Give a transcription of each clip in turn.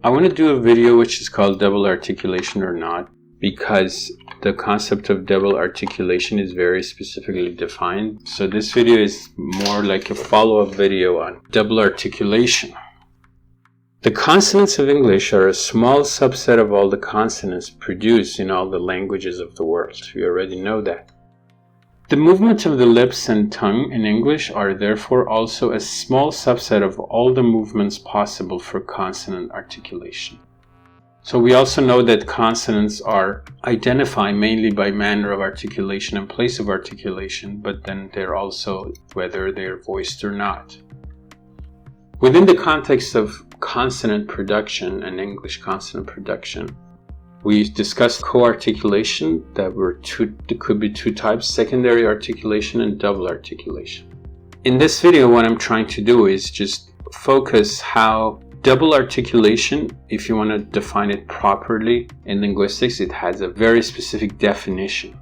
I want to do a video which is called double articulation or not, because the concept of double articulation is very specifically defined. So this video is more like a follow-up video on double articulation. The consonants of English are a small subset of all the consonants produced in all the languages of the world. You already know that. The movement of the lips and tongue in English are therefore also a small subset of all the movements possible for consonant articulation. So we also know that consonants are identified mainly by manner of articulation and place of articulation, but then they're also whether they're voiced or not. Within the context of consonant production and English consonant production, we discussed co-articulation. There could be two types: secondary articulation and double articulation. In this video, what I'm trying to do is just focus how double articulation, if you want to define it properly in linguistics, it has a very specific definition.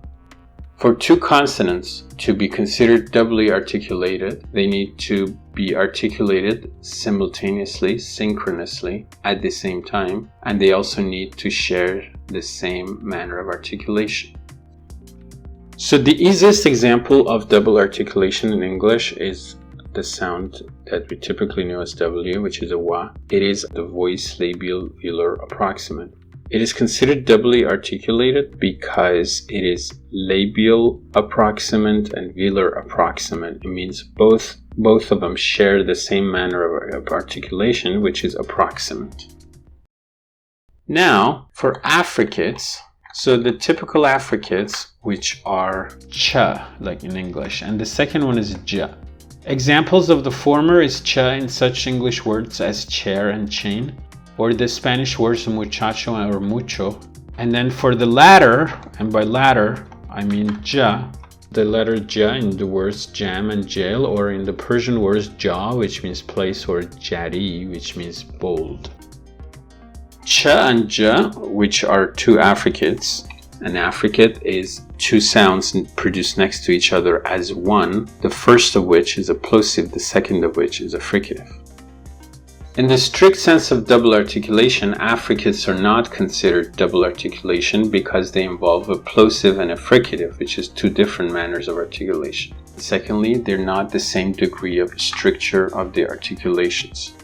For two consonants to be considered doubly articulated, they need to be articulated simultaneously, synchronously, at the same time, and they also need to share the same manner of articulation. So the easiest example of double articulation in English is the sound that we typically know as W, which is a wa. It is the voice labial velar approximant. It is considered doubly articulated because it is labial approximant and velar approximant. It means both of them share the same manner of articulation, which is approximant. Now, for affricates, so the typical affricates, which are ch, like in English, and the second one is j. Examples of the former is ch in such English words as chair and chain, or the Spanish words muchacho or mucho. And then for the latter, and by latter I mean ja, the letter ja in the words jam and jail, or in the Persian words ja, which means place, or jari, which means bold. Ch and ja, which are two affricates. An affricate is two sounds produced next to each other as one, the first of which is a plosive, the second of which is a fricative. In the strict sense of double articulation, affricates are not considered double articulation because they involve a plosive and a fricative, which is two different manners of articulation. Secondly, they're not the same degree of stricture of the articulations.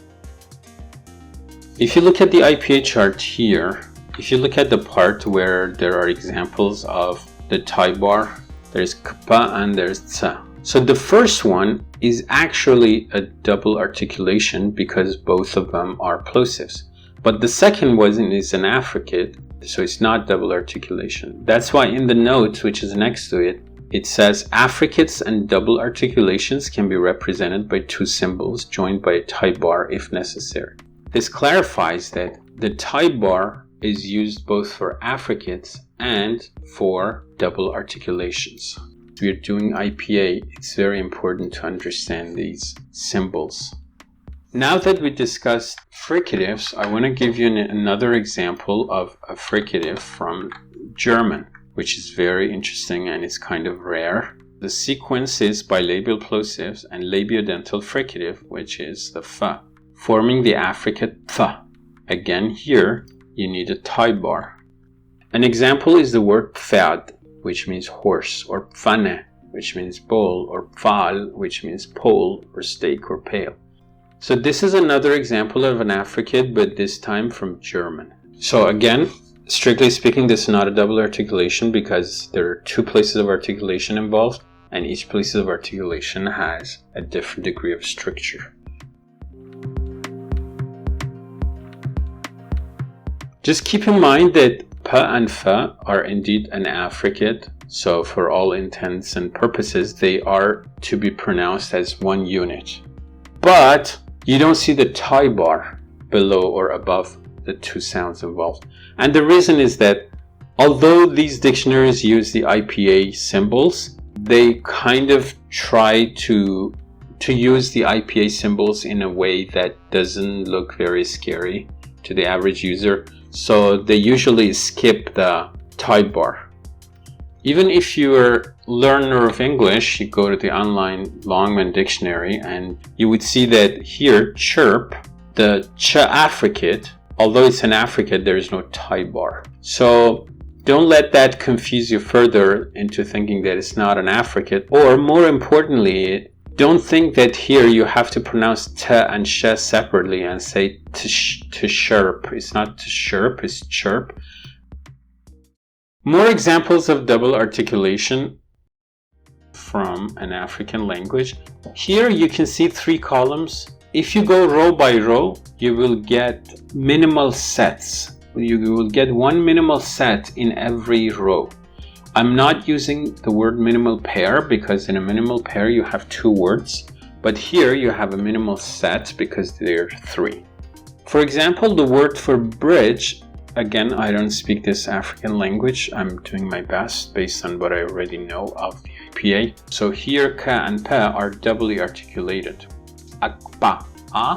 If you look at the IPA chart here, if you look at the part where there are examples of the tie bar, there's kpa and there's tsa. So the first one is actually a double articulation because both of them are plosives. But the second one is an affricate, so it's not double articulation. That's why in the notes, which is next to it, it says affricates and double articulations can be represented by two symbols joined by a tie bar if necessary. This clarifies that the tie bar is used both for affricates and for double articulations. If we're doing IPA, it's very important to understand these symbols. Now that we discussed fricatives, I want to give you another example of a fricative from German, which is very interesting and it's kind of rare. The sequence is bilabial plosives and labiodental fricative, which is the f, forming the affricate th. Again, here you need a tie bar. An example is the word pferd, which means horse, or pfanne, which means bowl, or pfahl, which means pole, or stake, or pail. So this is another example of an affricate, but this time from German. So again, strictly speaking, this is not a double articulation because there are two places of articulation involved, and each place of articulation has a different degree of stricture. Just keep in mind that p and f are indeed an affricate, so for all intents and purposes, they are to be pronounced as one unit. But you don't see the tie bar below or above the two sounds involved. And the reason is that although these dictionaries use the IPA symbols, they kind of try to use the IPA symbols in a way that doesn't look very scary to the average user. So they usually skip the tie bar. Even if you're a learner of English, you go to the online Longman dictionary and you would see that here, chirp, the ch affricate although it's an affricate, there is no tie bar. So don't let that confuse you further into thinking that it's not an affricate, or more importantly, don't think that here you have to pronounce t and sh separately and say to chirp. It's not to chirp, it's chirp. More examples of double articulation from an African language. Here you can see 3 columns. If you go row by row, you will get minimal sets. You will get 1 minimal set in every row. I'm not using the word minimal pair because in a minimal pair you have 2 words, but here you have a minimal set because there are 3. For example, the word for bridge, again, I don't speak this African language. I'm doing my best based on what I already know of the IPA. So here ka and pa are doubly articulated. Akpa, pa,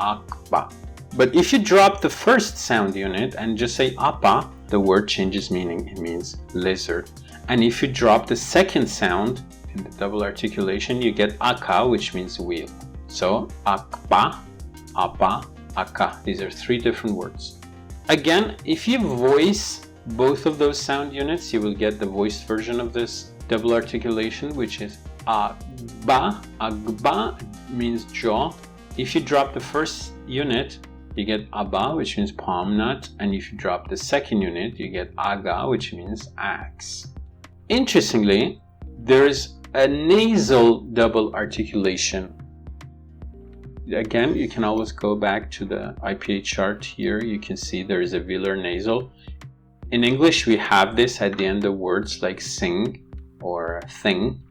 akpa. But if you drop the first sound unit and just say apa, the word changes meaning. It means lizard. And if you drop the second sound in the double articulation, you get aka, which means wheel. So akpa, apa, aka. These are 3 different words. Again, if you voice both of those sound units, you will get the voiced version of this double articulation, which is agba. Agba means jaw. If you drop the first unit, you get aba, which means palm nut, and if you drop the second unit, you get aga, which means axe. Interestingly, there is a nasal double articulation. Again, you can always go back to the IPA chart here. You can see there is a velar nasal. In English, we have this at the end of words like sing or thing,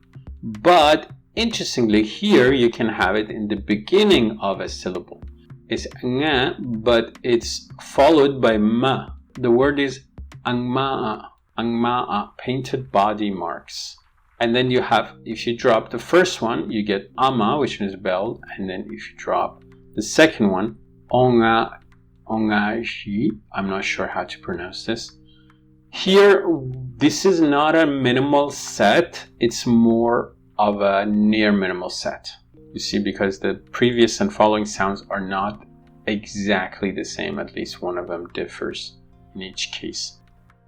but interestingly, here you can have it in the beginning of a syllable. It's nga, but it's followed by ma. The word is angmaa, painted body marks. And then you have, if you drop the first one, you get ama, which means bell. And then if you drop the second one, ongashi, I'm not sure how to pronounce this. Here, this is not a minimal set. It's more of a near minimal set. You see, because the previous and following sounds are not exactly the same, at least one of them differs in each case.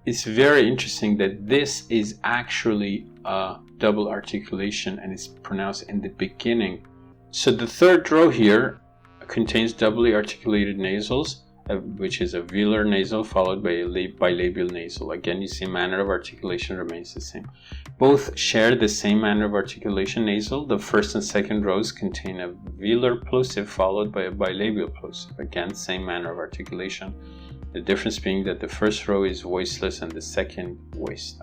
It's very interesting that this is actually a double articulation and it's pronounced in the beginning. So the third row here contains doubly articulated nasals, which is a velar nasal followed by a bilabial nasal. Again, you see manner of articulation remains the same. Both share the same manner of articulation nasal. The first and second rows contain a velar plosive followed by a bilabial plosive. Again, same manner of articulation. The difference being that the first row is voiceless and the second voiced.